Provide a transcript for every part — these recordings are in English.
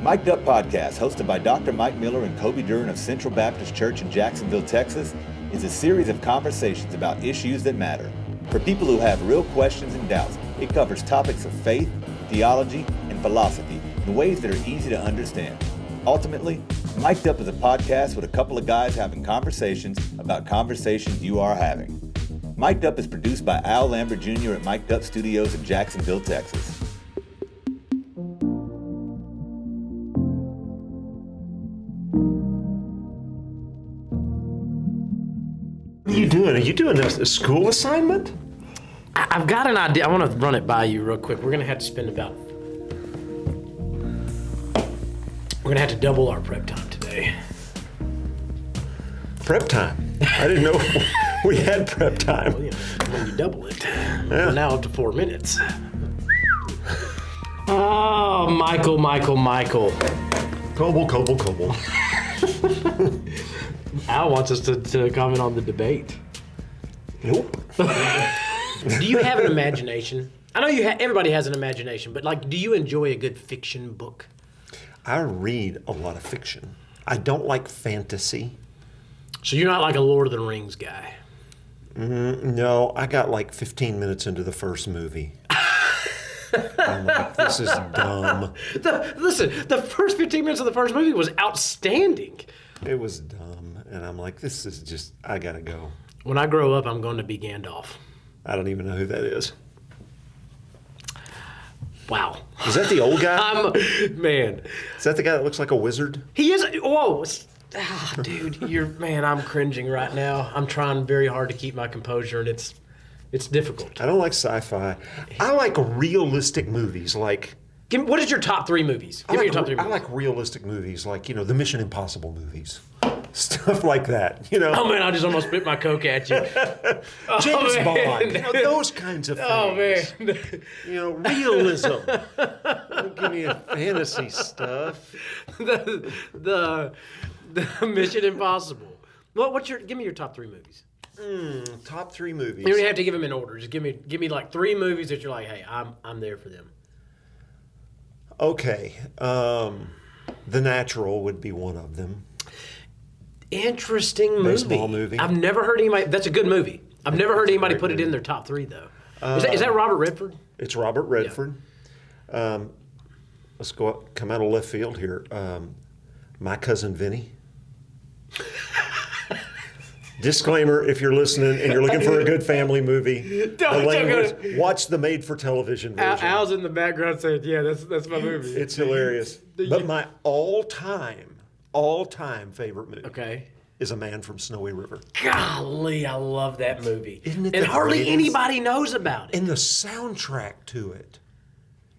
Mic'd Up Podcast, hosted by Dr. Mike Miller and Coby Duren of Central Baptist Church in Jacksonville, Texas, is a series of conversations about issues that matter. For people who have real questions and doubts, it covers topics of faith, theology, and philosophy in ways that are easy to understand. Ultimately, Mic'd Up is a podcast with a couple of guys having conversations about conversations you are having. Mic'd Up is produced by Al Lambert Jr. at Mic'd Up Studios in Jacksonville, Texas. What are you doing? Are you doing a school assignment? I've got an idea. I want to run it by you real quick. We're going to have to spend about... We're going to have to double our prep time today. Prep time? I didn't know we had prep time. Well, you know, when you double it. Yeah. We're now up to 4 minutes. Oh, Michael. Coble. Al wants us to comment on the debate. Nope. Do you have an imagination? I know everybody has an imagination, but do you enjoy a good fiction book? I read a lot of fiction. I don't like fantasy. So you're not like a Lord of the Rings guy? No, I got 15 minutes into the first movie. I'm like, this is dumb. The first 15 minutes of the first movie was outstanding. It was dumb, and I'm like, this is just, I gotta go. When I grow up, I'm going to be Gandalf. I don't even know who that is. Wow. Is that the old guy? Man. Is that the guy that looks like a wizard? He is. Whoa. Dude, I'm cringing right now. I'm trying very hard to keep my composure, and it's difficult. I don't like sci-fi. I like realistic movies, What is your top 3 movies? Give me your top 3 movies. I like realistic movies, the Mission Impossible movies. Stuff like that, Oh, man, I just almost spit my Coke at you. James Bond, those kinds of things. Oh, man. Realism. Don't give me a fantasy stuff. The Mission Impossible. Give me your top 3 movies. Top 3 movies. You don't have to give them in order. Just give me 3 movies that you're like, hey, I'm there for them. Okay. The Natural would be one of them. Interesting movie. Baseball movie. I've never heard anybody. That's a good movie. I've never heard anybody put it in their top 3 though. Is that Robert Redford? It's Robert Redford. Yeah. Let's come out of left field here. My Cousin Vinny. Disclaimer: if you're listening and you're looking for a good family movie, watch the made-for-television version. Al's in the background saying, "Yeah, that's my movie." It's hilarious. But my all-time favorite movie is A Man from Snowy River. Golly, I love that movie. Isn't it? And hardly anybody knows about it. And the soundtrack to it.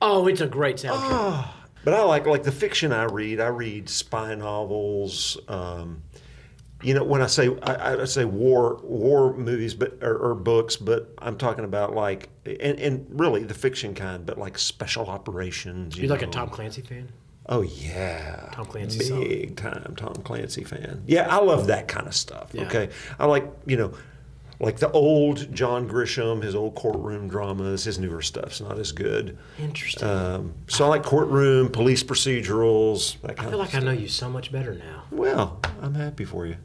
Oh, it's a great soundtrack. But I like the fiction I read spy novels. When I say war movies, or books, but I'm talking about and really the fiction kind, but special operations. You're like a Tom Clancy fan? Oh yeah, Tom Clancy, big time Tom Clancy fan. Yeah, I love that kind of stuff. Yeah. Okay, I like the old John Grisham, his old courtroom dramas. His newer stuff's not as good. Interesting. So I like courtroom, police procedurals. That kind I feel like I know you so much better now. Well, I'm happy for you.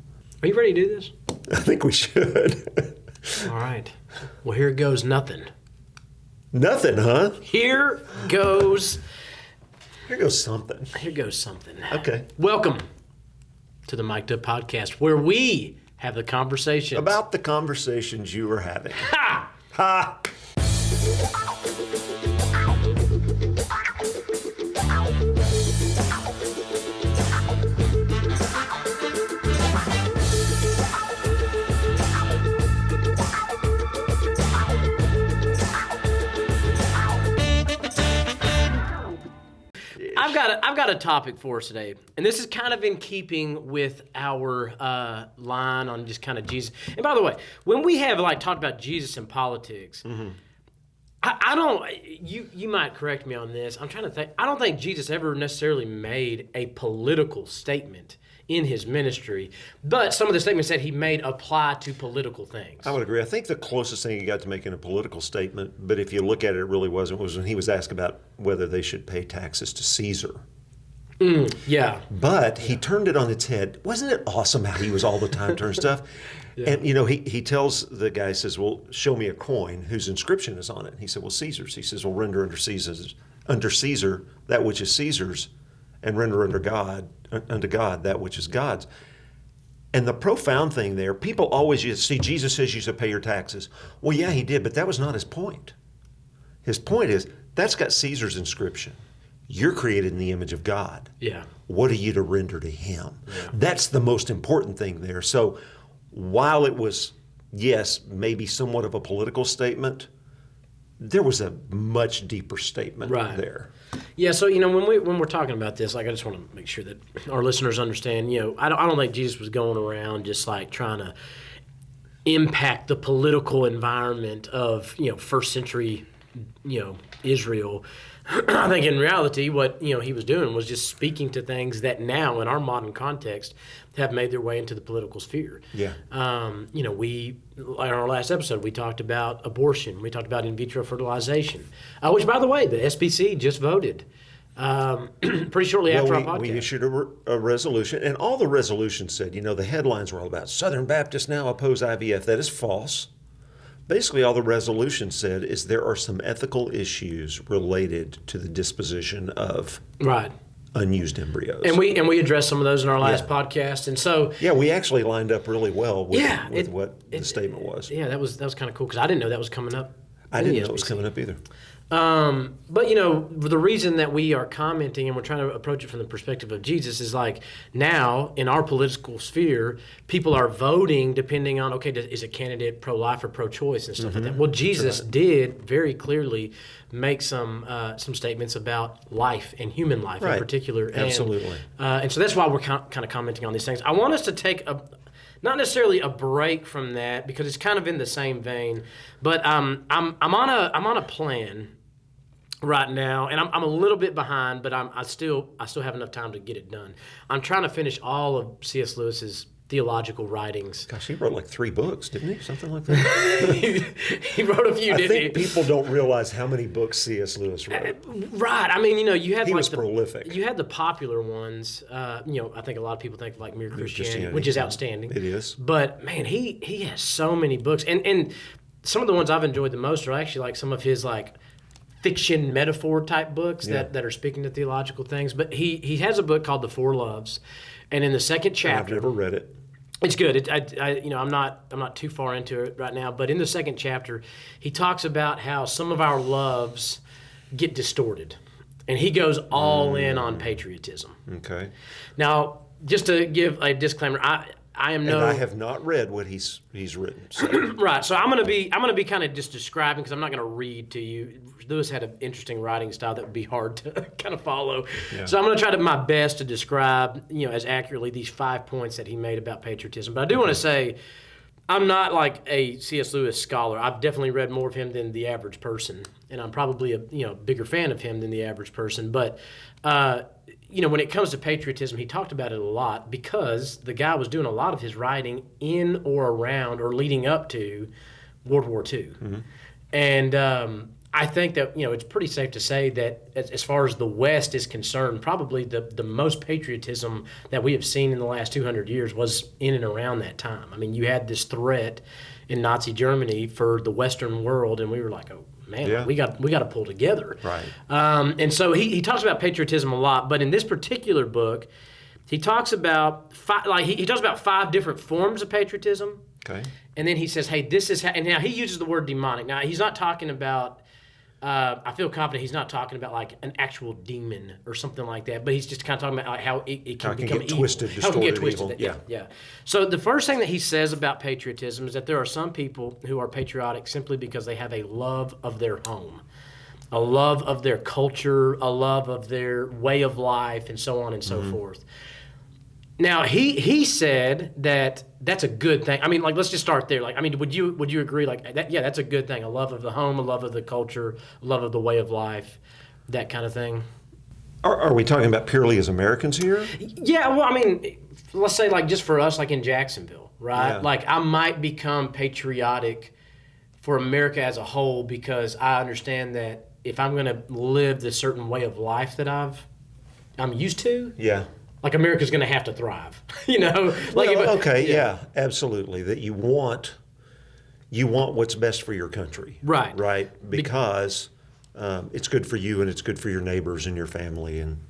Are you ready to do this? I think we should. All right. Well, here goes nothing. Nothing, huh? Here goes something. Here goes something. Okay. Welcome to the Mic'd Up Podcast, where we have the conversations. About the conversations you were having. Ha! Ha! I've got a topic for us today, and this is kind of in keeping with our line on just kind of Jesus. And by the way, when we have talked about Jesus and politics, I don't. You might correct me on this. I'm trying to think. I don't think Jesus ever necessarily made a political statement in his ministry, but some of the statements that he made apply to political things. I would agree. I think the closest thing he got to making a political statement, but if you look at it, it really wasn't, was when he was asked about whether they should pay taxes to Caesar. Yeah. But he turned it on its head. Wasn't it awesome how he was all the time turning stuff? Yeah. And, he tells the guy, says, well, show me a coin whose inscription is on it. And he said, well, Caesar's. He says, well, render under Caesar that which is Caesar's, and render unto God that which is God's. And the profound thing there, people always see Jesus says you should pay your taxes. Well, yeah, he did, but that was not his point. His point is, that's got Caesar's inscription. You're created in the image of God. Yeah. What are you to render to him? Yeah. That's the most important thing there. So while it was, yes, maybe somewhat of a political statement, there was a much deeper statement there. Yeah, so when we're talking about this, like I just want to make sure that our listeners understand. I don't think Jesus was going around just like trying to impact the political environment of first century Israel. I think in reality, what he was doing was just speaking to things that now in our modern context have made their way into the political sphere. Yeah. We in our last episode we talked about abortion. We talked about in vitro fertilization, which by the way the SBC just voted pretty shortly after our podcast. We issued a resolution, and all the resolutions said, the headlines were all about Southern Baptists now oppose IVF. That is false. Basically, all the resolution said is there are some ethical issues related to the disposition of unused embryos, and we addressed some of those in our last podcast. And so we actually lined up really well with what the statement was. Yeah, that was kind of cool because I didn't know that was coming up. I didn't know it was coming up either. But the reason that we are commenting and we're trying to approach it from the perspective of Jesus is like now in our political sphere, people are voting depending on, is a candidate pro-life or pro-choice and stuff like that. Well, Jesus did very clearly make some statements about life and human life in particular. Absolutely. And so that's why we're kind of commenting on these things. I want us to take not necessarily a break from that because it's kind of in the same vein, but I'm on a plan right now, and I'm a little bit behind, but I still have enough time to get it done. I'm trying to finish all of C.S. Lewis's theological writings. Gosh, he wrote like 3 books, didn't he? Something like that. he wrote a few, didn't he? I think people don't realize how many books C.S. Lewis wrote. Right. I mean, you had he was prolific. You had the popular ones. I think a lot of people think of like Mere Christianity, which is outstanding. It is. But man, he has so many books, and some of the ones I've enjoyed the most are actually like some of his like fiction metaphor type books that are speaking to theological things. But he has a book called The Four Loves, and in the second chapter, I've never read it. It's good. I'm not too far into it right now, but in the second chapter, he talks about how some of our loves get distorted, and he goes all in on patriotism. Okay. Now, just to give a disclaimer, I have not read what he's written. So. Right. So I'm gonna be kind of just describing because I'm not gonna read to you. Lewis had an interesting writing style that would be hard to kind of follow. Yeah. So I'm gonna try my best to describe as accurately these 5 points that he made about patriotism. But I do want to say I'm not like a C.S. Lewis scholar. I've definitely read more of him than the average person, and I'm probably a bigger fan of him than the average person. But when it comes to patriotism, he talked about it a lot because the guy was doing a lot of his writing in or around or leading up to World War II. Mm-hmm. And I think that, it's pretty safe to say that as far as the West is concerned, probably the most patriotism that we have seen in the last 200 years was in and around that time. I mean, you had this threat in Nazi Germany for the Western world, and we were like, oh, man, we got to pull together. Right. And so he talks about patriotism a lot, but in this particular book, he talks about he talks about 5 different forms of patriotism. Okay. And then he says, hey, this is and now he uses the word demonic. Now he's not talking about. I feel confident he's not talking about like an actual demon or something like that, but he's just kind of talking about like how it can become get twisted, evil. How it can get twisted. Evil. Yeah. So the first thing that he says about patriotism is that there are some people who are patriotic simply because they have a love of their home, a love of their culture, a love of their way of life, and so on and so forth. Now he said that that's a good thing. I mean, like let's just start there. Like, I mean, would you agree? Like, that, yeah, that's a good thing. A love of the home, a love of the culture, a love of the way of life, that kind of thing. Are we talking about purely as Americans here? Yeah. Well, I mean, let's say like just for us, like in Jacksonville, right? Yeah. Like I might become patriotic for America as a whole because I understand that if I'm going to live this certain way of life that I've I'm used to. Yeah. Like America's going to have to thrive, Like yeah, absolutely. That you want what's best for your country, right? Because it's good for you and it's good for your neighbors and your family and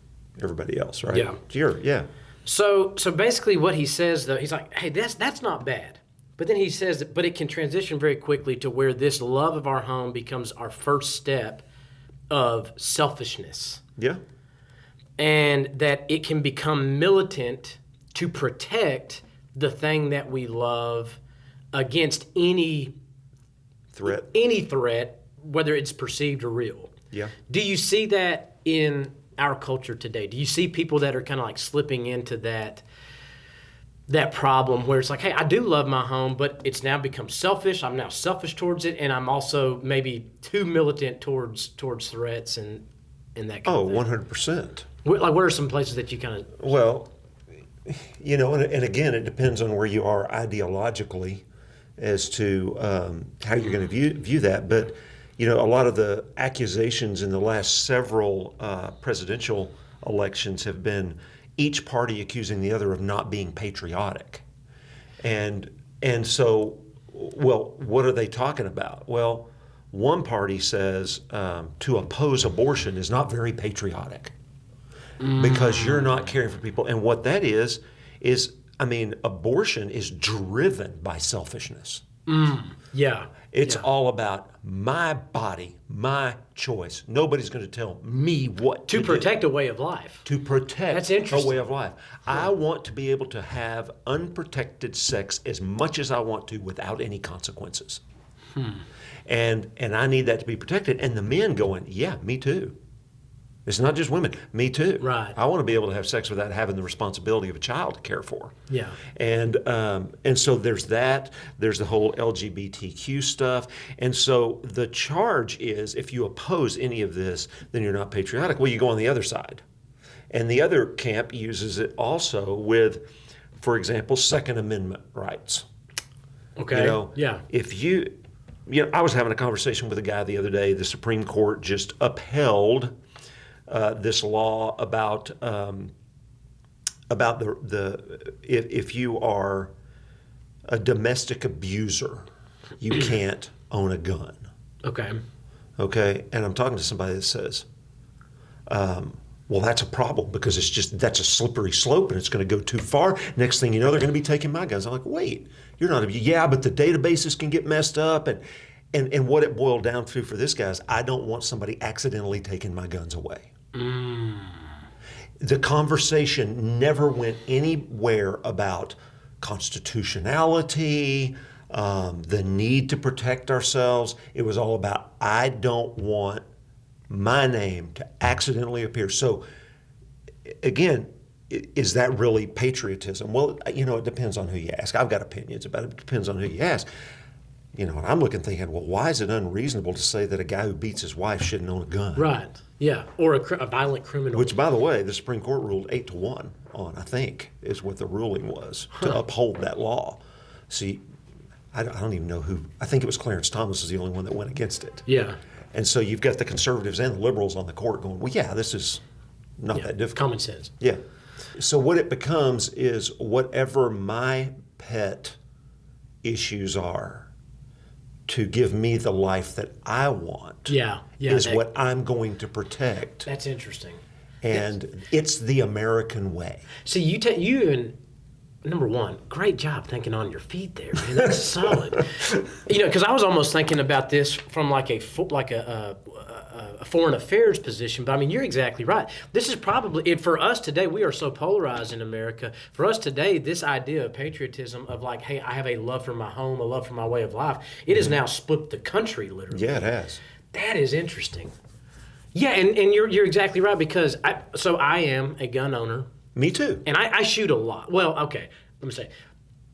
everybody else, right? Yeah. So basically, what he says though, he's like, hey, that's not bad. But then he says that, but it can transition very quickly to where this love of our home becomes our first step of selfishness. Yeah. And that it can become militant to protect the thing that we love against any threat, whether it's perceived or real. Yeah. Do you see that in our culture today? Do you see people that are kind of like slipping into that problem where it's like, hey, I do love my home, but it's now become selfish. I'm now selfish towards it, and I'm also maybe too militant towards threats and that kind of thing. 100%. What are some places that you kind of... Well, and again, it depends on where you are ideologically as to how you're going to view that. But, a lot of the accusations in the last several presidential elections have been each party accusing the other of not being patriotic. And so, well, what are they talking about? Well, one party says to oppose abortion is not very patriotic. Because you're not caring for people. And what that is, abortion is driven by selfishness. Yeah. It's all about my body, my choice. Nobody's going to tell me what to do. To protect a way of life. To protect That's interesting. a way of life. I want to be able to have unprotected sex as much as I want to without any consequences. And I need that to be protected. And the men going, yeah, me too. It's not just women. Me too. Right. I want to be able to have sex without having the responsibility of a child to care for. Yeah. And so there's that. There's the whole LGBTQ stuff. And so the charge is, if you oppose any of this, then you're not patriotic. Well, you go on the other side. And the other camp uses it also with, for example, Second Amendment rights. Okay. Yeah. If I was having a conversation with a guy the other day. The Supreme Court just upheld this law about if you are a domestic abuser, you can't own a gun. Okay, and I'm talking to somebody that says, well, that's a problem because that's a slippery slope and it's going to go too far. Next thing you know, they're going to be taking my guns. I'm like, wait, you're not but the databases can get messed up and what it boiled down to for this guy is I don't want somebody accidentally taking my guns away. The conversation never went anywhere about constitutionality, the need to protect ourselves. It was all about, I don't want my name to accidentally appear. So again, is that really patriotism? Well, it depends on who you ask. I've got opinions about it. It depends on who you ask. And I'm looking thinking, well, why is it unreasonable to say that a guy who beats his wife shouldn't own a gun? Right. Yeah. Or a violent criminal. Which, by the way, the Supreme Court ruled 8-1 on, I think, is what the ruling was, to uphold that law. See, I don't even know who. I think it was Clarence Thomas is the only one that went against it. Yeah. And so you've got the conservatives and the liberals on the court going, well, yeah, this is not that difficult. Common sense. Yeah. So what it becomes is whatever my pet issues are, to give me the life that I want is what I'm going to protect. That's interesting. And it's the American way. See, you and number one, great job thinking on your feet there, man. That's solid. Because I was almost thinking about this from like a foreign affairs position, but you're exactly right. This is probably, for us today, we are so polarized in America. For us today, this idea of patriotism of like, hey, I have a love for my home, a love for my way of life, it has now split the country, literally. Yeah, it has. That is interesting. Yeah, and you're exactly right because I am a gun owner. Me too. And I shoot a lot. Well, okay, let me say,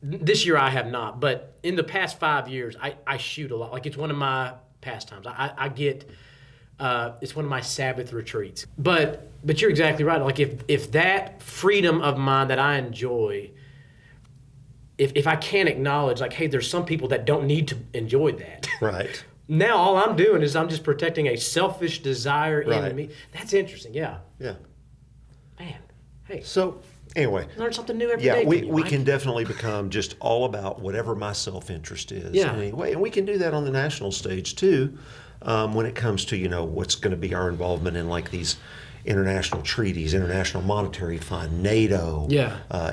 this year I have not, but in the past 5 years, I shoot a lot. Like it's one of my pastimes. I get... it's one of my Sabbath retreats. But you're exactly right. Like if that freedom of mine that I enjoy, if I can't acknowledge like, hey, there's some people that don't need to enjoy that. Right. Now all I'm doing is I'm just protecting a selfish desire in me. That's interesting. Yeah. Yeah. Man, hey. So anyway, Learn something new every day. we can definitely become just all about whatever my self-interest is. Yeah. Anyway, and we can do that on the national stage too, when it comes to what's going to be our involvement in like these international treaties, International Monetary Fund, NATO,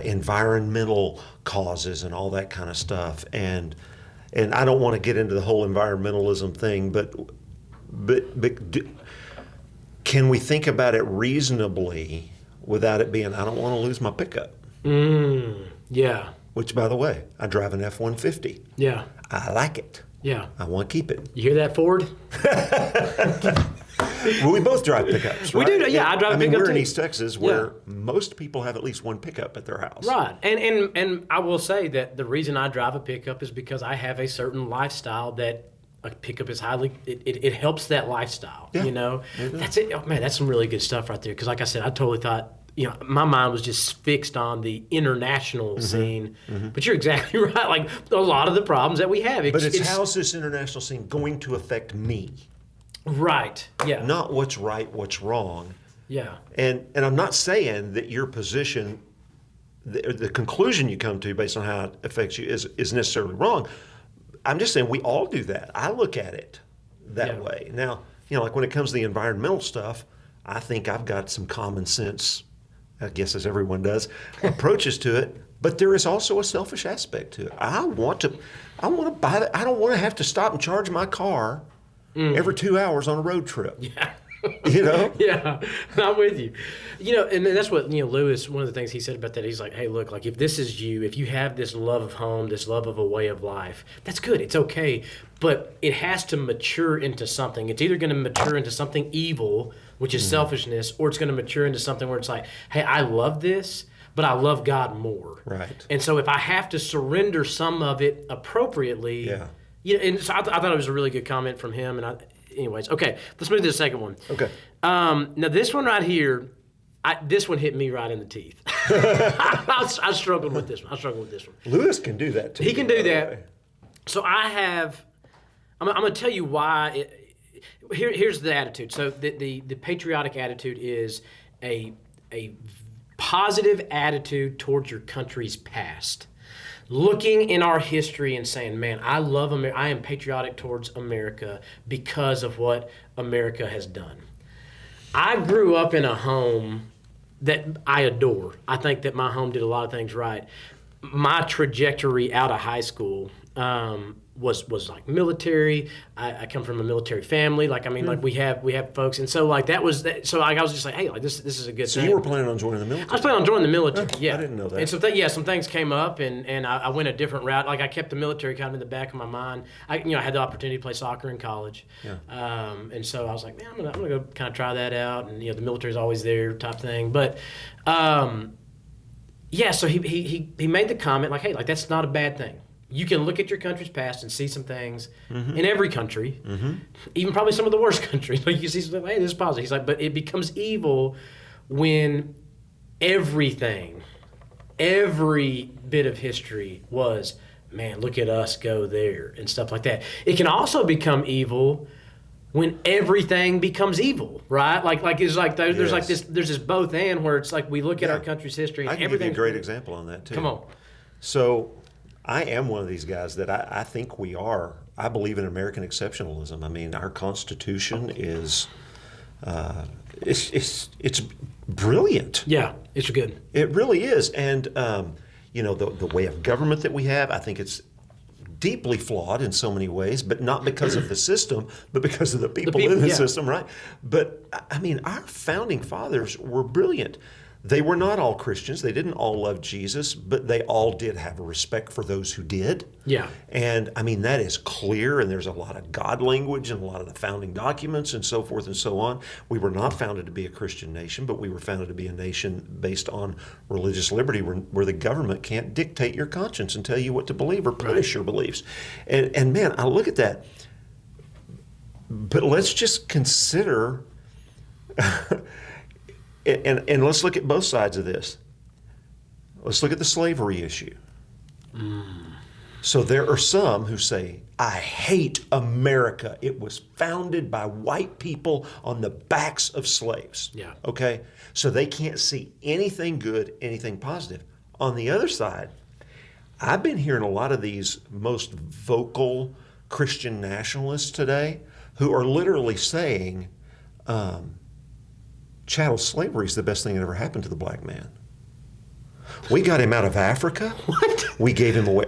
environmental causes, and all that kind of stuff. And I don't want to get into the whole environmentalism thing, but can we think about it reasonably without it being, I don't want to lose my pickup? Yeah. Which, by the way, I drive an F-150. Yeah. I like it. Yeah. I want to keep it. You hear that, Ford? Well, we both drive pickups, right? We do. Yeah, I drive a pickup we're too. in East Texas where most people have at least one pickup at their house. Right. And I will say that the reason I drive a pickup is because I have a certain lifestyle that a pickup is it helps that lifestyle, Yeah. That's it. Oh, man, that's some really good stuff right there. Because like I said, I totally thought, my mind was just fixed on the international scene. But you're exactly right. Like a lot of the problems that we have. But it's how's this international scene going to affect me? Right. Yeah. Not what's right, what's wrong. Yeah. And I'm not saying that your position, the conclusion you come to based on how it affects you is necessarily wrong. I'm just saying we all do that. I look at it that way. Now, like when it comes to the environmental stuff, I think I've got some common sense, I guess as everyone does, approaches to it. But there is also a selfish aspect to it. I want to buy that. I don't want to have to stop and charge my car every 2 hours on a road trip. Yeah. Yeah, I'm with you. And that's what Lewis. One of the things he said about that, he's like, "Hey, look, like if this is you, if you have this love of home, this love of a way of life, that's good. It's okay, but it has to mature into something. It's either going to mature into something evil, which is selfishness, or it's going to mature into something where it's like, hey, I love this, but I love God more. Right. And so if I have to surrender some of it appropriately, and so I thought it was a really good comment from him, and anyways, okay, let's move to the second one. Okay. Now this one right here, this one hit me right in the teeth. I struggled with this one. Lewis can do that too. He can do that. So I'm going to tell you why. Here's the attitude. So the patriotic attitude is a positive attitude towards your country's past. Looking in our history and saying, man, I love America. I am patriotic towards America because of what America has done. I grew up in a home that I adore. I think that my home did a lot of things right. My trajectory out of high school was like military. I come from a military family. Like, I mean, like we have folks, and so like that was that. So like I was just like, hey, like this is a good thing. So you were planning on joining the military? I was planning on joining the military. Oh, yeah, I didn't know that. And some things came up, and I went a different route. Like I kept the military kind of in the back of my mind. I had the opportunity to play soccer in college. Yeah. And so I was like, man, I'm gonna go kind of try that out, and the military's always there type thing. But yeah, so he made the comment like, hey, like that's not a bad thing. You can look at your country's past and see some things in every country, even probably some of the worst countries. Like you see something, hey, this is positive. He's like, but it becomes evil when every bit of history was, man, look at us go there and stuff like that. It can also become evil when everything becomes evil, right? Like it's like there's like this both and where it's like we look at our country's history and I can give you a great example on that too. Come on. So I am one of these guys that I think we are. I believe in American exceptionalism. I mean, our Constitution is it's brilliant. Yeah, it's good. It really is, and the way of government that we have, I think it's deeply flawed in so many ways, but not because of the system, but because of the people in the system, right? But I mean, our founding fathers were brilliant. They were not all Christians. They didn't all love Jesus, but they all did have a respect for those who did. Yeah. And I mean, that is clear, and there's a lot of God language in a lot of the founding documents and so forth and so on. We were not founded to be a Christian nation, but we were founded to be a nation based on religious liberty where the government can't dictate your conscience and tell you what to believe or punish your beliefs. And man, I look at that. But let's just consider... And let's look at both sides of this. Let's look at the slavery issue. So there are some who say, I hate America. It was founded by white people on the backs of slaves. Yeah. Okay? So they can't see anything good, anything positive. On the other side, I've been hearing a lot of these most vocal Christian nationalists today who are literally saying chattel slavery is the best thing that ever happened to the black man. We got him out of Africa. What? We gave him away.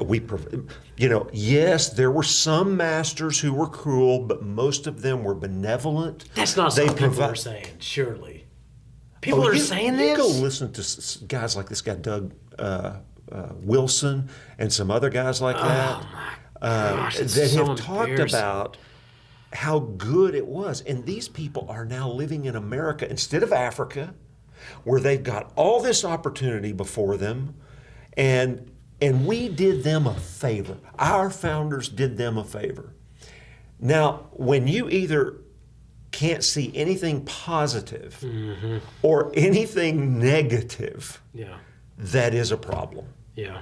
Yes, there were some masters who were cruel, but most of them were benevolent. That's not something people are saying, surely. People are saying this? You go listen to guys like this guy, Doug Wilson, and some other guys like that. Oh, my gosh, that have talked about how good it was. And these people are now living in America instead of Africa, where they've got all this opportunity before them, and we did them a favor. Our founders did them a favor. Now, when you either can't see anything positive or anything negative, that is a problem. Yeah.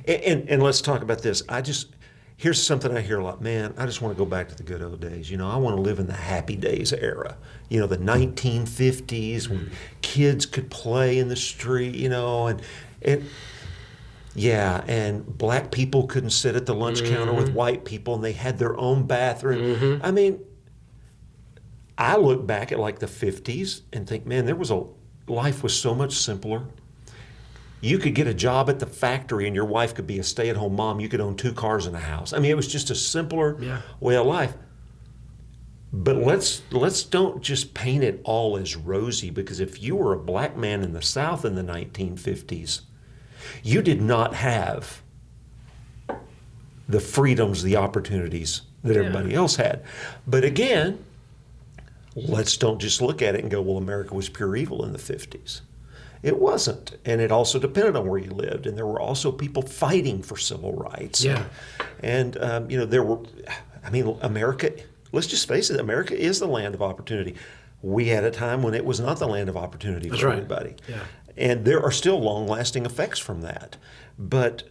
And let's talk about this. Here's something I hear a lot. Man, I just want to go back to the good old days. I want to live in the happy days era. The 1950s when kids could play in the street, and black people couldn't sit at the lunch counter with white people, and they had their own bathroom. I mean, I look back at like the 50s and think, man, life was so much simpler. You could get a job at the factory and your wife could be a stay-at-home mom. You could own 2 cars and a house. I mean, it was just a simpler way of life. But let's don't just paint it all as rosy, because if you were a black man in the South in the 1950s, you did not have the freedoms, the opportunities that everybody else had. But again, let's don't just look at it and go, well, America was pure evil in the 50s. It wasn't. And it also depended on where you lived. And there were also people fighting for civil rights. Yeah. And America, let's just face it, America is the land of opportunity. We had a time when it was not the land of opportunity for everybody. Yeah. And there are still long-lasting effects from that. But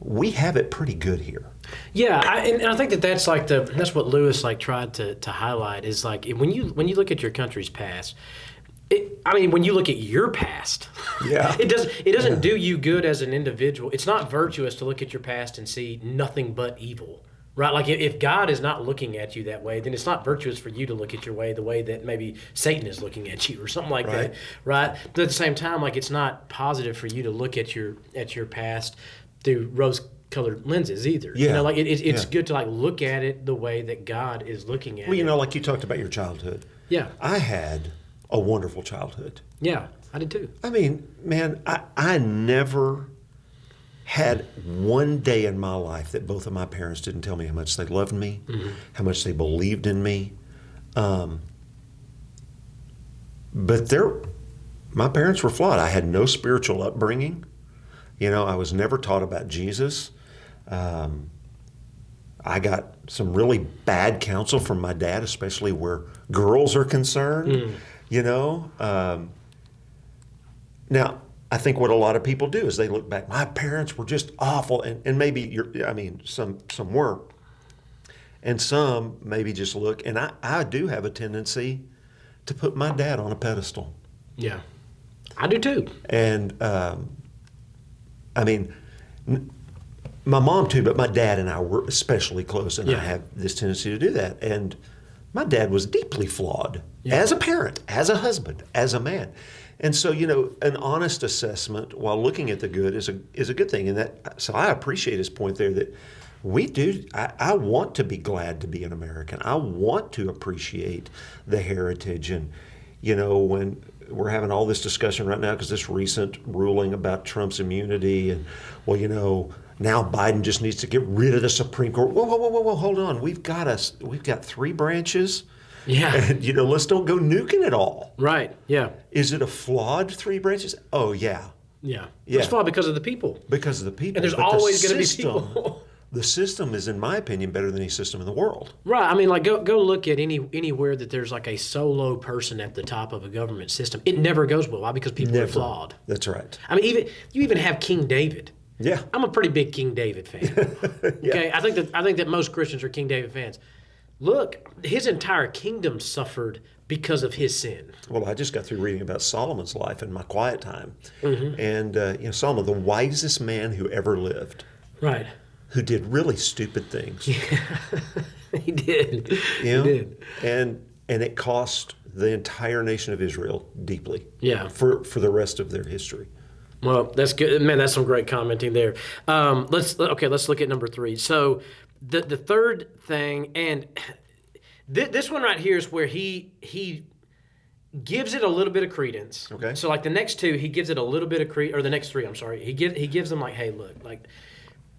we have it pretty good here. Yeah, and I think that's what Lewis tried to highlight is when you look at your country's past. When you look at your past, it doesn't do you good as an individual. It's not virtuous to look at your past and see nothing but evil, right? Like if God is not looking at you that way, then it's not virtuous for you to look at your way the way that maybe Satan is looking at you or something like that, right? But at the same time, it's not positive for you to look at your past through rose-colored lenses either. Yeah. It's good to look at it the way that God is looking at it. Well, like you talked about your childhood. Yeah. I had a wonderful childhood. Yeah, I did too. I mean, man, I never had one day in my life that both of my parents didn't tell me how much they loved me, how much they believed in me. But my parents were flawed. I had no spiritual upbringing. I was never taught about Jesus. I got some really bad counsel from my dad, especially where girls are concerned. Now, I think what a lot of people do is they look back. My parents were just awful, and maybe some were, and some maybe just look. And I do have a tendency to put my dad on a pedestal. Yeah, I do too. And my mom too, but my dad and I were especially close, and I have this tendency to do that. And my dad was deeply flawed as a parent, as a husband, as a man. And so, an honest assessment while looking at the good is a good thing. And so I appreciate his point there that we do. I want to be glad to be an American. I want to appreciate the heritage. And, when we're having all this discussion right now because this recent ruling about Trump's immunity and, now Biden just needs to get rid of the Supreme Court. Whoa, hold on. We've got 3 branches. Yeah. And, let's don't go nuking it all. Right, yeah. Is it a flawed 3 branches? Oh, yeah. Yeah. It's flawed because of the people. Because of the people. And there's always going to be people. the system is, in my opinion, better than any system in the world. Right. I mean, like go look at anywhere that there's like a solo person at the top of a government system. It never goes well. Why? Because people are flawed. That's right. I mean, you even have King David. Yeah. I'm a pretty big King David fan. Yeah. Okay. I think that most Christians are King David fans. Look, his entire kingdom suffered because of his sin. Well, I just got through reading about Solomon's life in my quiet time. Mm-hmm. And, Solomon, the wisest man who ever lived, Right. who did really stupid things. He did. You know? He did. And it cost the entire nation of Israel deeply. Yeah. For the rest of their history. Well, that's good, man. That's some great commenting there. Let's look at number 3. So, the third thing, and this one right here is where he gives it a little bit of credence. Okay. So, like the next 2, he gives it a little bit of credence, or the next 3, I'm sorry. He gives them like, hey, look, like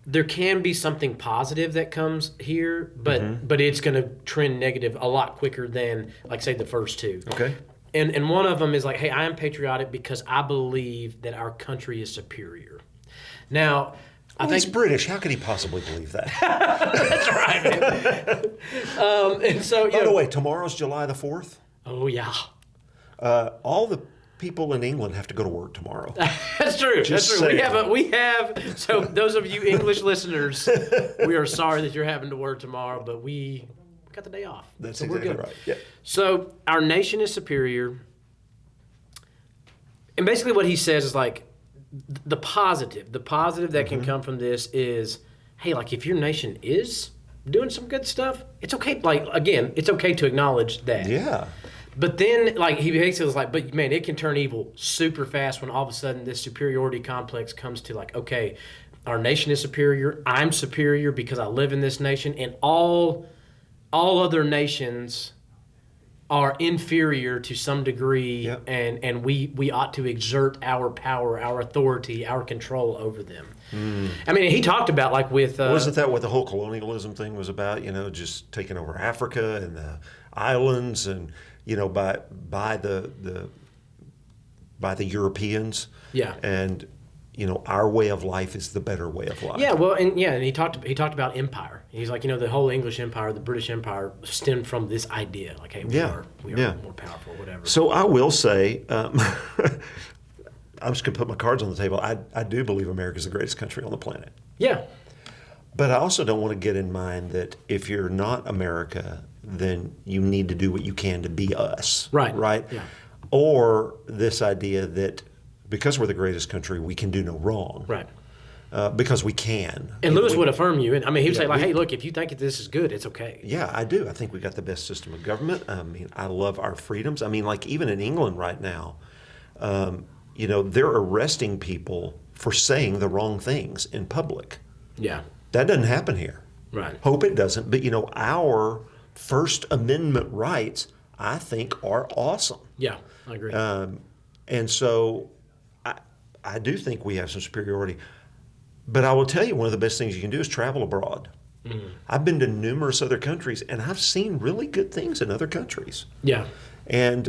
there can be something positive that comes here, but it's going to trend negative a lot quicker than, like, say, the first 2. Okay. And one of them is like, hey, I am patriotic because I believe that our country is superior. Now, I think he's British. How could he possibly believe that? that's right, man. And so, By the way, tomorrow's July the 4th. Oh yeah, All the people in England have to go to work tomorrow. that's true. Just That's true. saying. We have. So those of you English listeners, we are sorry that you're having to work tomorrow, but we got the day off. That's so exactly we're good. right. Yeah. So our nation is superior, and basically what he says is like the positive that can come from this is, hey, like if your nation is doing some good stuff, it's okay. Like again, it's okay to acknowledge that. Yeah. But then, like, he basically was like, but man, it can turn evil super fast when all of a sudden this superiority complex comes to like, okay, our nation is superior. I'm superior because I live in this nation, and all other nations are inferior to some degree, Yep. and we ought to exert our power, our authority, our control over them. I mean, he talked about like with Wasn't that what the whole colonialism thing was about? Just taking over Africa and the islands, and by the Europeans. Yeah. And our way of life is the better way of life. Yeah, well, and he talked about empire. He's like, the whole English empire, the British empire stemmed from this idea, like, hey, we are more powerful, whatever. So I will say, I'm just going to put my cards on the table. I do believe America is the greatest country on the planet. Yeah, But I also don't want to get in mind that if you're not America, then you need to do what you can to be us. Right. Right? Yeah. Or this idea that because we're the greatest country, we can do no wrong. right. Because we can. And Lewis would affirm you. And I mean, he would say, like, hey, look, if you think that this is good, it's okay. Yeah, I do. I think we got the best system of government. I mean, I love our freedoms. I mean, like even in England right now, they're arresting people for saying the wrong things in public. Yeah. That doesn't happen here. Right. Hope it doesn't. But, our First Amendment rights, I think, are awesome. Yeah, I agree. And so I do think we have some superiority. But I will tell you, one of the best things you can do is travel abroad. Mm-hmm. I've been to numerous other countries, and I've seen really good things in other countries. Yeah. And,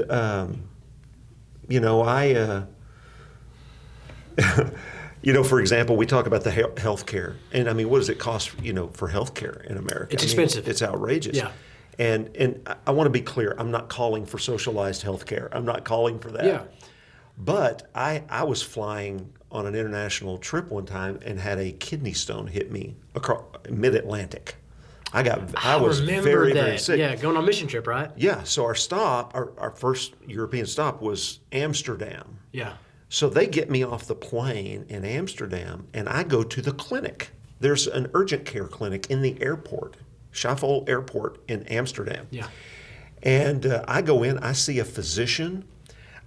for example, we talk about the health care. And, I mean, what does it cost, for health care in America? It's expensive. It's outrageous. Yeah. And I want to be clear. I'm not calling for socialized health care. I'm not calling for that. Yeah. But I was flying on an international trip one time and had a kidney stone hit me across mid-Atlantic. I was very, very sick. Yeah, going on a mission trip, right? Yeah, so our first European stop was Amsterdam. Yeah. So they get me off the plane in Amsterdam, and I go to the clinic. There's an urgent care clinic in the airport, Schiphol Airport in Amsterdam. Yeah. And I go in, I see a physician,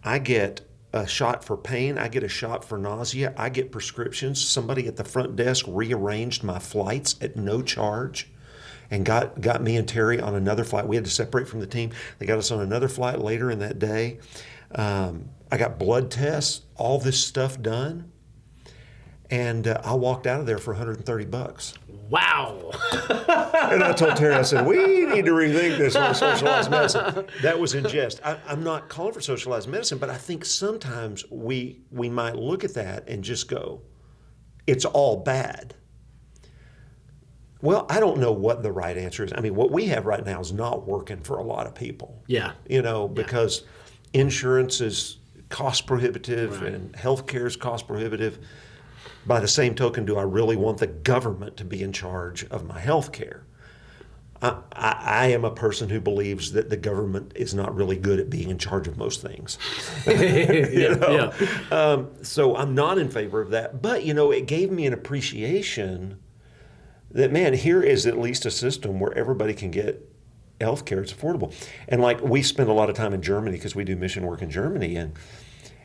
I get a shot for pain, I get a shot for nausea, I get prescriptions. Somebody at the front desk rearranged my flights at no charge and got me and Terry on another flight. We had to separate from the team. They got us on another flight later in that day. I got blood tests, all this stuff done, and I walked out of there for $130. Wow. And I told Terry, I said, we need to rethink this on socialized medicine. That was in jest. I'm not calling for socialized medicine, but I think sometimes we might look at that and just go, it's all bad. Well, I don't know what the right answer is. I mean, what we have right now is not working for a lot of people. Yeah. Because insurance is cost prohibitive Right. and healthcare is cost prohibitive. By the same token, do I really want the government to be in charge of my healthcare? I am a person who believes that the government is not really good at being in charge of most things. So I'm not in favor of that. But, it gave me an appreciation that, man, here is at least a system where everybody can get health care. It's affordable. And like we spend a lot of time in Germany because we do mission work in Germany. And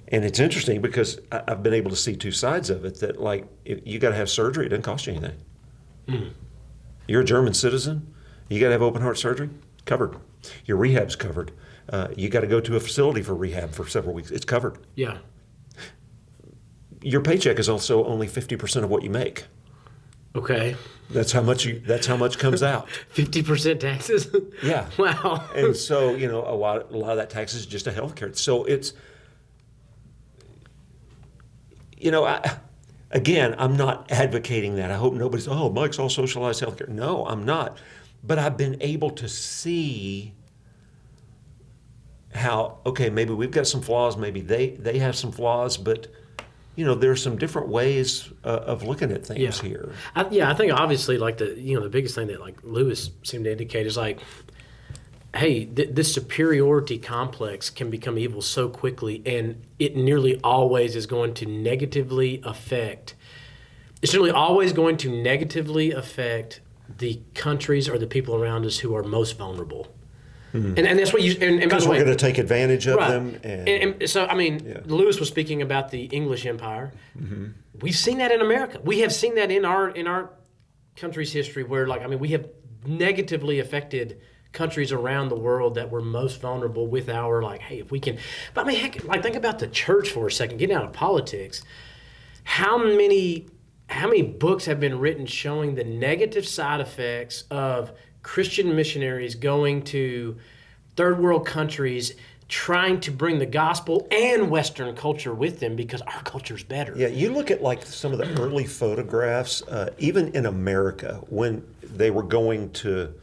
it's interesting because I've been able to see two sides of it, that like if you got to have surgery, it doesn't cost you anything. Mm. You're a German citizen. You got to have open heart surgery? Covered. Your rehab's covered. You got to go to a facility for rehab for several weeks. It's covered. Yeah. Your paycheck is also only 50% of what you make. Okay. That's how much comes out. 50% taxes? Yeah. Wow. And so, a lot of that tax is just a healthcare. So it's, I'm not advocating that. I hope nobody's, Mike's all socialized healthcare. No, I'm not. But I've been able to see how, okay, maybe we've got some flaws, maybe they have some flaws, but, there's some different ways of looking at things here. I think obviously like the biggest thing that like Lewis seemed to indicate is like, hey, this superiority complex can become evil so quickly, and it nearly always is going to negatively affect, it's nearly always going to negatively affect the countries or the people around us who are most vulnerable. Mm-hmm. And that's what you, and because we're going to take advantage of them. And so, I mean, Lewis was speaking about the English Empire. Mm-hmm. We've seen that in America. We have seen that in our country's history where, like, I mean, we have negatively affected countries around the world that were most vulnerable with our, like, hey, if we can, but I mean, heck, like, think about the church for a second, getting out of politics. How many books have been written showing the negative side effects of Christian missionaries going to third world countries trying to bring the gospel and Western culture with them because our culture's better? Yeah, you look at like some of the early photographs, even in America, when they were going to,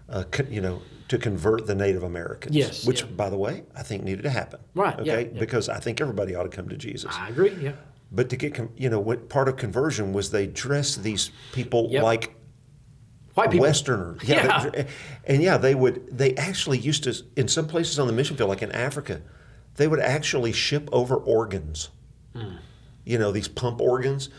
to convert the Native Americans. Yes. Which, by the way, I think needed to happen. Right. Okay. Yeah. Because I think everybody ought to come to Jesus. I agree. Yeah. But to get, what part of conversion was they dressed these people like white people. Westerners. Yeah. They actually used to, in some places on the mission field, like in Africa, they would actually ship over organs, these pump organs,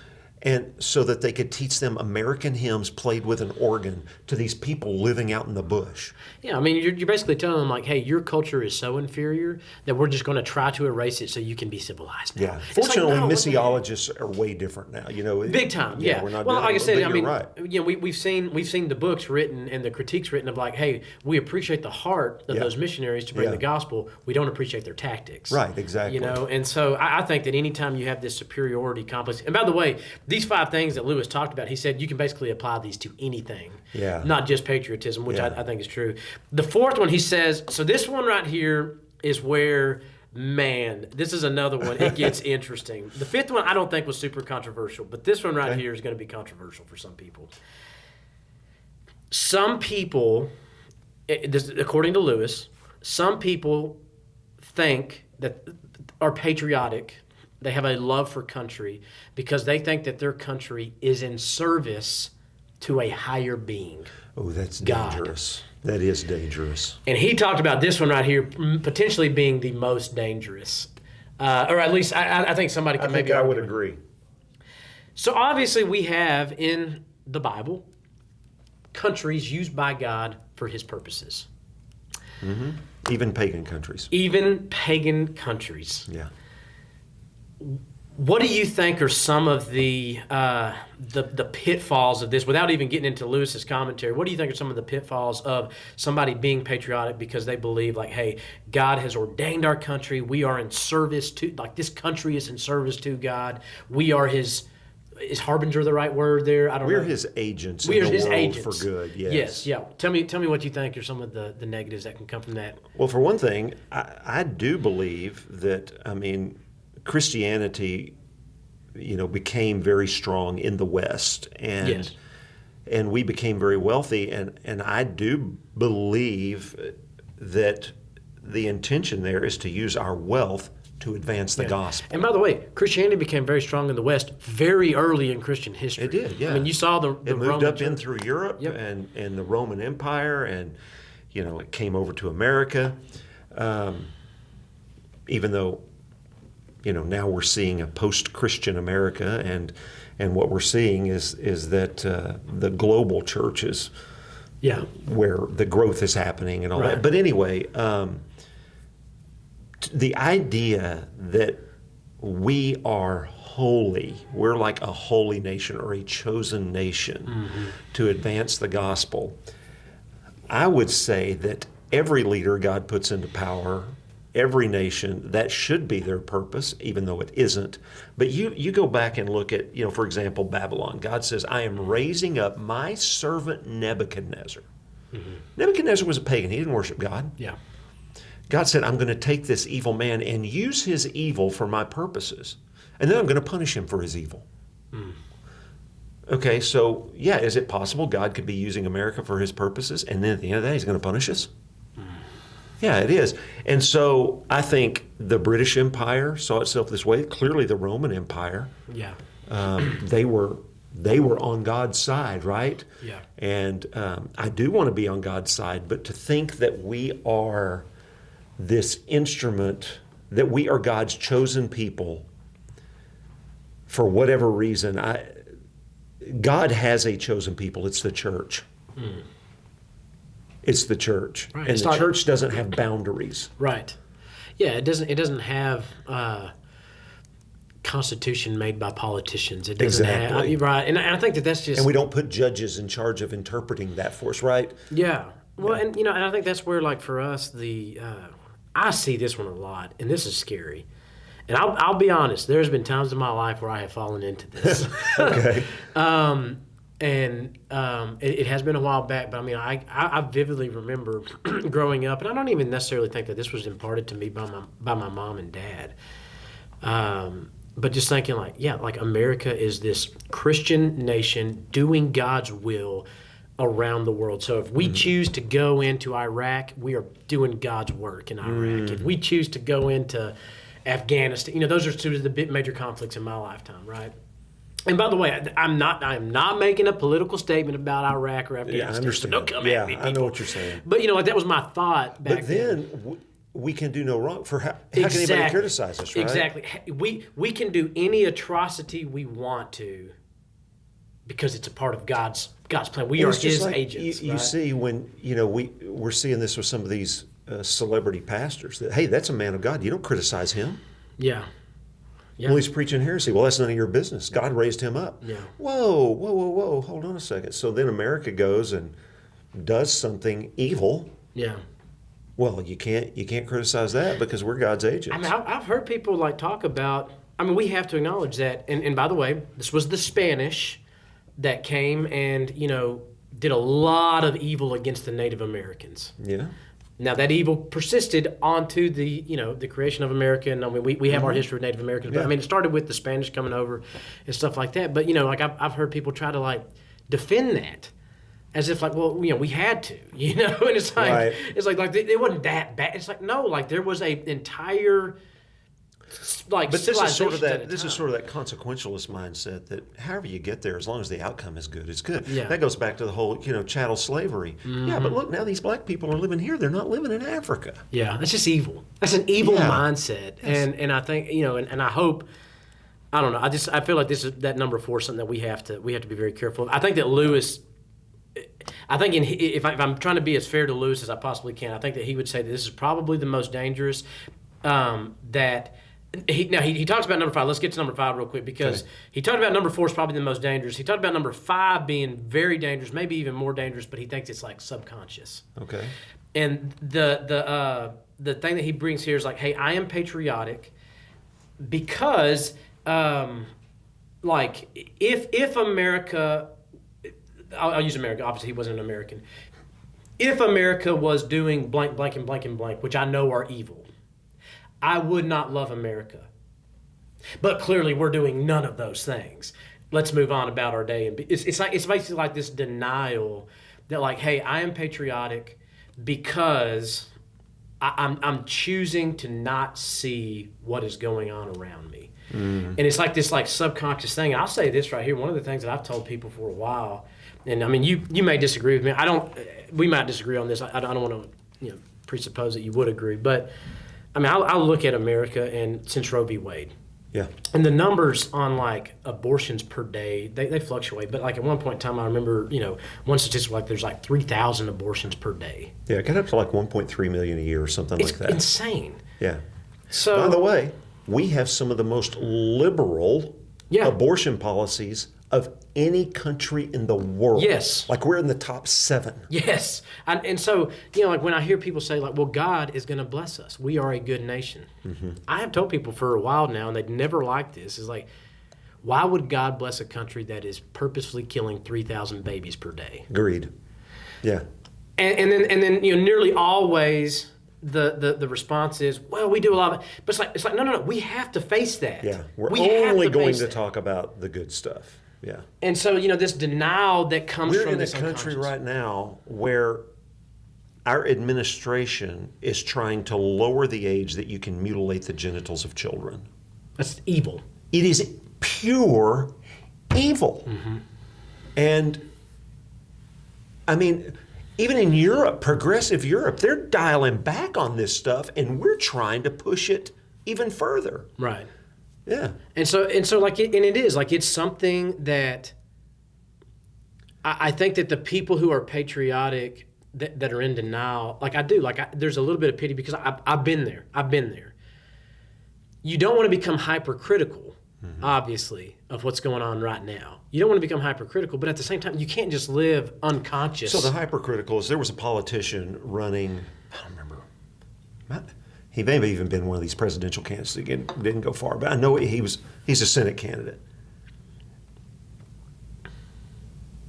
and so that they could teach them American hymns played with an organ to these people living out in the bush. Yeah, I mean, you're basically telling them, like, hey, your culture is so inferior that we're just going to try to erase it so you can be civilized now. Yeah. Fortunately, missiologists are way different now. Big time. Yeah. We're not well, like I said, I mean, right. we've seen the books written and the critiques written of like, hey, we appreciate the heart of those missionaries to bring the gospel. We don't appreciate their tactics. Right. Exactly. And so I think that anytime you have this superiority complex, and by the way, these 5 things that Lewis talked about, he said you can basically apply these to anything. Yeah. Not just patriotism, which I think is true. The 4th one, he says, so this one right here is where, man, this is another one. It gets interesting. The 5th one I don't think was super controversial, but this one right here is going to be controversial for some people. Some people, according to Lewis, some people think that are patriotic. They have a love for country because they think that their country is in service to a higher being. Oh, that's God. dangerous. That is dangerous. And he talked about this one right here potentially being the most dangerous. Or at least I think somebody can maybe I would agree. So obviously we have in the Bible countries used by God for his purposes. Mm-hmm. Even pagan countries. Even pagan countries. Yeah. What do you think are some of the pitfalls of this, without even getting into Lewis's commentary? What do you think are some of the pitfalls of somebody being patriotic because they believe, like, hey, God has ordained our country. We are in service to, like, this country is in service to God. We are his. Is harbinger the right word there? I don't know. We're his agents We are in the his world agents for good. Yes. Yes. Yeah. Tell me what you think are some of the negatives that can come from that. Well, for one thing, I do believe that, Christianity, became very strong in the West, and and we became very wealthy. And I do believe that the intention there is to use our wealth to advance the gospel. And by the way, Christianity became very strong in the West very early in Christian history. It did, yeah. I mean, you saw the it moved Roman up in Church. through Europe Yep. and the Roman Empire, and it came over to America. Even though, now we're seeing a post-Christian America, and what we're seeing is that the global churches, where the growth is happening and all Right. that. But anyway, the idea that we are holy, we're like a holy nation or a chosen nation to advance the gospel. I would say that every leader God puts into power, every nation, that should be their purpose, even though it isn't. But you go back and look at, for example, Babylon. God says, I am raising up my servant Nebuchadnezzar. Nebuchadnezzar was a pagan. He didn't worship God. Yeah. God said, I'm going to take this evil man and use his evil for my purposes. And then I'm going to punish him for his evil. Okay, so is it possible God could be using America for his purposes, and then at the end of the day, he's going to punish us? Yeah, it is. And so I think the British Empire saw itself this way. Clearly the Roman Empire. Yeah. They were on God's side, right? Yeah. And I do want to be on God's side, but to think that we are this instrument, that we are God's chosen people for whatever reason, God has a chosen people. It's the church. It's the church. Right. And It's the not- church doesn't have boundaries. Right. Yeah, it doesn't have constitution made by politicians. It doesn't Exactly. have right. And I think that's just And we don't put judges in charge of interpreting that for us, right? Yeah. Well, and and I think that's where, like, for us, I see this one a lot, and this is scary. And I'll be honest, there's been times in my life where I have fallen into this. Okay. It has been a while back, but I mean, I vividly remember growing up, and I don't even necessarily think that this was imparted to me by my mom and dad. But just thinking like America is this Christian nation doing God's will around the world. So if we choose to go into Iraq, we are doing God's work in Iraq. If we choose to go into Afghanistan, those are two of the big major conflicts in my lifetime, right? And by the way, I'm not making a political statement about Iraq or Afghanistan. Yeah, I understand. So don't come Yeah, at me, I know people. what you're saying. But that was my thought back But then we can do no wrong. How can anybody criticize us, right? Exactly. We can do any atrocity we want to because it's a part of God's plan. We are It's just His like agents. You right? see when we're seeing this with some of these celebrity pastors that, hey, that's a man of God. You don't criticize him. Yeah. Yeah. Well, he's preaching heresy. Well, that's none of your business. God raised him up. Yeah. Whoa. Hold on a second. So then America goes and does something evil. Yeah. Well, you can't criticize that because we're God's agents. I mean, I've heard people talk about. I mean, we have to acknowledge that. And by the way, this was the Spanish that came and did a lot of evil against the Native Americans. Yeah. Now that evil persisted onto the the creation of America, and I mean we have our history of Native Americans, but I mean it started with the Spanish coming over and stuff like that. But I've heard people try to defend that as if we had to, and it's like Right. it's like it wasn't that bad. It's like no, there was a entire But this is sort of civilization that consequentialist mindset that however you get there, as long as the outcome is good, it's good. Yeah. That goes back to the whole chattel slavery. Yeah, but look, now these black people are living here. They're not living in Africa. Yeah, that's just evil. That's an evil Yeah. mindset, and I think and I hope. I don't know. I feel like this is that number 4 something that we have to be very careful of. I think that Lewis. I think if I'm trying to be as fair to Lewis as I possibly can, I think that he would say that this is probably the most dangerous. That he talks about number 5. Let's get to number 5 real quick because he talked about number 4 is probably the most dangerous. He talked about number 5 being very dangerous, maybe even more dangerous, but he thinks it's subconscious. Okay. And the thing that he brings here is hey, I am patriotic because if America, I'll use America. Obviously, he wasn't an American. If America was doing blank, blank, and blank, and blank, which I know are evil, I would not love America. But clearly, we're doing none of those things. let's move on about our day. And it's basically like this denial that, like, hey, I am patriotic because I'm choosing to not see what is going on around me. And it's like this like subconscious thing. And I'll say this right here. One of the things that I've told people for a while, and I mean, you may disagree with me. We might disagree on this. I don't want to presuppose that you would agree. But I mean, I'll look at America and since Roe v. Wade. Yeah. And the numbers on like abortions per day, they fluctuate. But like at one point in time, I remember, one statistic like there's like 3,000 abortions per day. Yeah, it got up to like 1.3 million a year or something like that. It's insane. Yeah. So, by the way, we have some of the most liberal abortion policies of any country in the world. Yes. Like we're in the top 7. Yes. And so, like when I hear people say like, well, God is going to bless us. We are a good nation. Mm-hmm. I have told people for a while now, and they'd never liked this, is like, why would God bless a country that is purposefully killing 3,000 babies per day? Agreed. Yeah. And then nearly always the response is, well, we do a lot of it. But it's like no, we have to face that. Yeah. We're only going to talk about the good stuff. Yeah. And so, this denial that comes from this We're in a country right now where our administration is trying to lower the age that you can mutilate the genitals of children. That's evil. It is pure evil. Mm-hmm. And, I mean, even in Europe, progressive Europe, they're dialing back on this stuff, and we're trying to push it even further. Right. Yeah. And so like it is like it's something that I think that the people who are patriotic that are in denial, like I do, there's a little bit of pity because I've been there. You don't want to become hypercritical, obviously, of what's going on right now. You don't want to become hypercritical, but at the same time, you can't just live unconscious. So the hypercritical is there was a politician running, I don't remember. He may have even been one of these presidential candidates. Again, didn't go far, but I know he's a Senate candidate.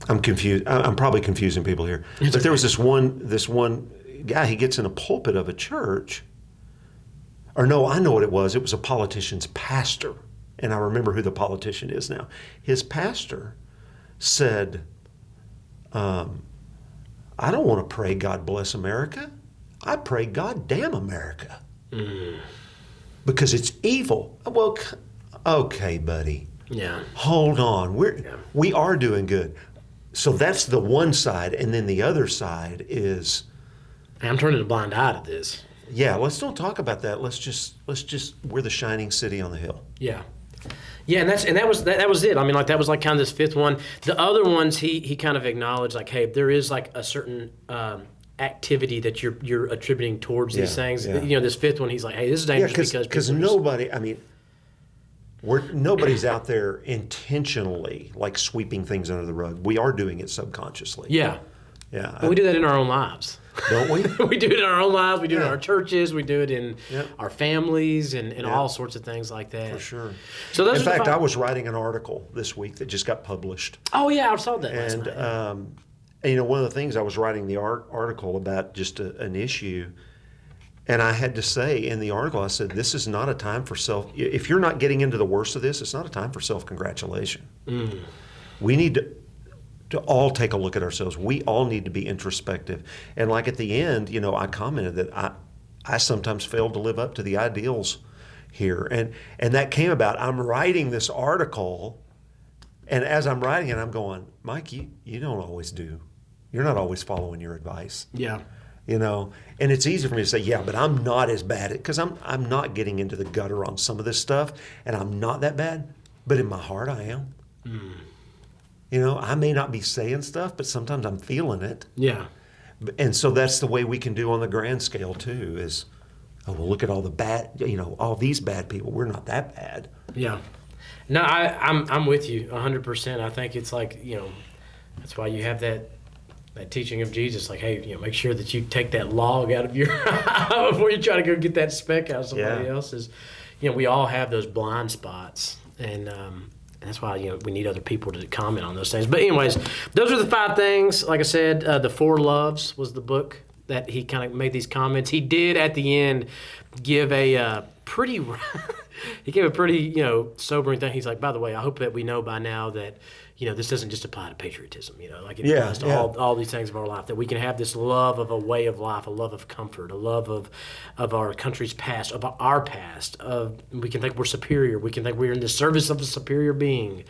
I'm confused. I'm probably confusing people here. But there was this one guy. He gets in a pulpit of a church. Or no, I know what it was. It was a politician's pastor, and I remember who the politician is now. His pastor said, "I don't want to pray God bless America. I pray God damn America." Because it's evil. Well, okay, buddy. Yeah. Hold on. We are doing good. So that's the one side, and then the other side is. I'm turning a blind eye to this. Yeah, let's don't talk about that. Let's just we're the shining city on the hill. Yeah. Yeah, and that was it. I mean, like that was like kind of this fifth one. The other ones he kind of acknowledged like, hey, there is like a certain activity that you're attributing towards these things. Yeah. This fifth one, he's like, hey, this is dangerous because nobody. I mean, nobody's out there intentionally like sweeping things under the rug. We are doing it subconsciously. Yeah. Yeah. But we do that in our own lives. Don't we? We do it in our own lives. We do it in our churches. We do it in our families and all sorts of things like that. For sure. So those in fact, I was writing an article this week that just got published. Oh, yeah, I saw that last night. And, one of the things I was writing the article about just an issue, and I had to say in the article, I said, this is not a time for if you're not getting into the worst of this, it's not a time for self-congratulation. We need to all take a look at ourselves. We all need to be introspective. And like at the end, I commented that I sometimes failed to live up to the ideals here. And that came about, I'm writing this article, and as I'm writing it, I'm going, Mike, you don't always do. You're not always following your advice. Yeah. And it's easy for me to say, yeah, but I'm not as bad, because I'm not getting into the gutter on some of this stuff, and I'm not that bad, but in my heart I am. I may not be saying stuff, but sometimes I'm feeling it. Yeah. And so that's the way we can do on the grand scale too, is, well, look at all the bad, all these bad people. We're not that bad. Yeah. No, I'm with you 100%. I think it's like, that's why you have that teaching of Jesus, like, hey, make sure that you take that log out of your eye before you try to go get that speck out of somebody else's. We all have those blind spots, and that's why we need other people to comment on those things. But anyways, those are the 5 things. Like I said, The 4 Loves was the book that he kind of made these comments. He did at the end give a pretty sobering thing. He's like, by the way, I hope that we know by now that this doesn't just apply to patriotism. Like it applies to all these things of our life, that we can have this love of a way of life, a love of comfort, a love of our country's past, of our past. We can think we're superior. We can think we're in the service of a superior being,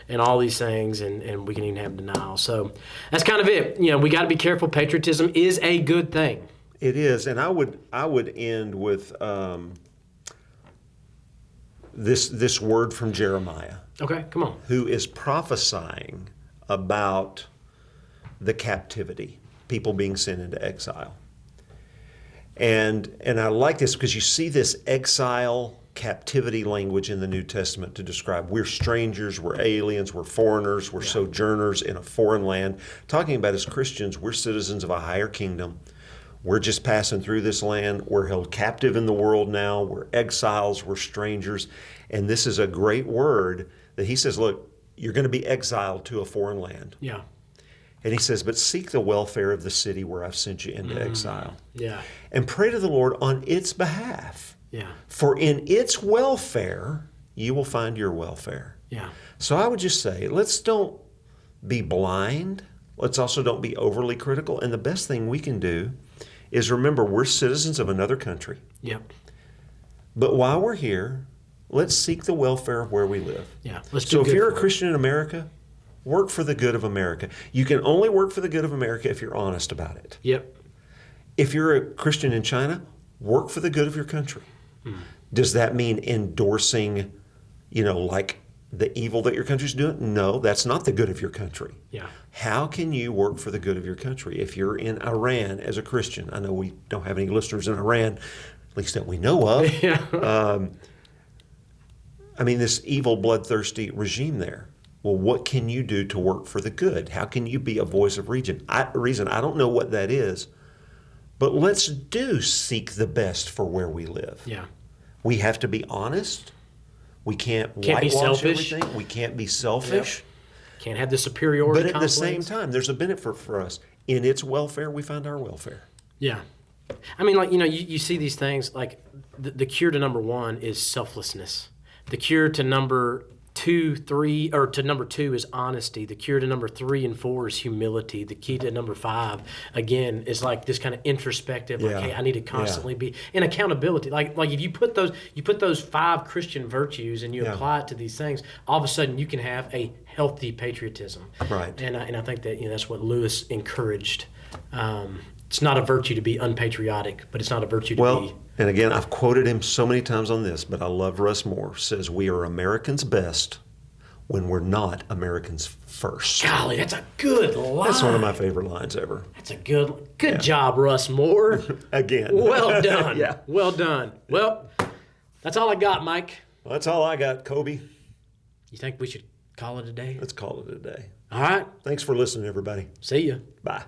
and all these things, and we can even have denial. So that's kind of it. We got to be careful. Patriotism is a good thing. It is, and I would end with this word from Jeremiah. Okay, come on. Who is prophesying about the captivity, people being sent into exile. And I like this because you see this exile captivity language in the New Testament to describe we're strangers, we're aliens, we're foreigners, we're sojourners in a foreign land. Talking about as Christians, we're citizens of a higher kingdom. We're just passing through this land. We're held captive in the world now. We're exiles. We're strangers. And this is a great word that he says, look, you're going to be exiled to a foreign land. Yeah. And he says, but seek the welfare of the city where I've sent you into exile. Yeah. And pray to the Lord on its behalf. Yeah. For in its welfare, you will find your welfare. Yeah. So I would just say, let's don't be blind. Let's also don't be overly critical. And the best thing we can do is remember we're citizens of another country. Yep. But while we're here, let's seek the welfare of where we live. Yeah. So if you're a Christian in America, work for the good of America. You can only work for the good of America if you're honest about it. Yep. If you're a Christian in China, work for the good of your country. Does that mean endorsing, like the evil that your country's doing? No, that's not the good of your country. Yeah. How can you work for the good of your country? If you're in Iran as a Christian, I know we don't have any listeners in Iran, at least that we know of. Yeah. This evil, bloodthirsty regime there. Well, what can you do to work for the good? How can you be a voice of reason? I don't know what that is, but let's seek the best for where we live. Yeah. We have to be honest. We can't whitewash be selfish. Everything. We can't be selfish. Yep. Can't have the superiority But at complex. the same time, there's a benefit for us. In its welfare, we find our welfare. Yeah. You see these things, like the cure to number one is selflessness. The cure to number two is honesty. The cure to number 3 and 4 is humility. The key to number 5, again, is like this kind of introspective, like, hey, I need to constantly be in accountability. Like if you put those 5 Christian virtues and you apply it to these things, all of a sudden you can have a healthy patriotism. Right. And I think that that's what Lewis encouraged. It's not a virtue to be unpatriotic, but it's not a virtue to be. And again, I've quoted him so many times on this, but I love Russ Moore, says we are Americans best when we're not Americans first. Golly, that's a good line. That's one of my favorite lines ever. That's a good job, Russ Moore. Again. Well done. Yeah. Well done. Well, that's all I got, Mike. Well, that's all I got, Coby. You think we should call it a day? Let's call it a day. All right. Thanks for listening, everybody. See ya. Bye.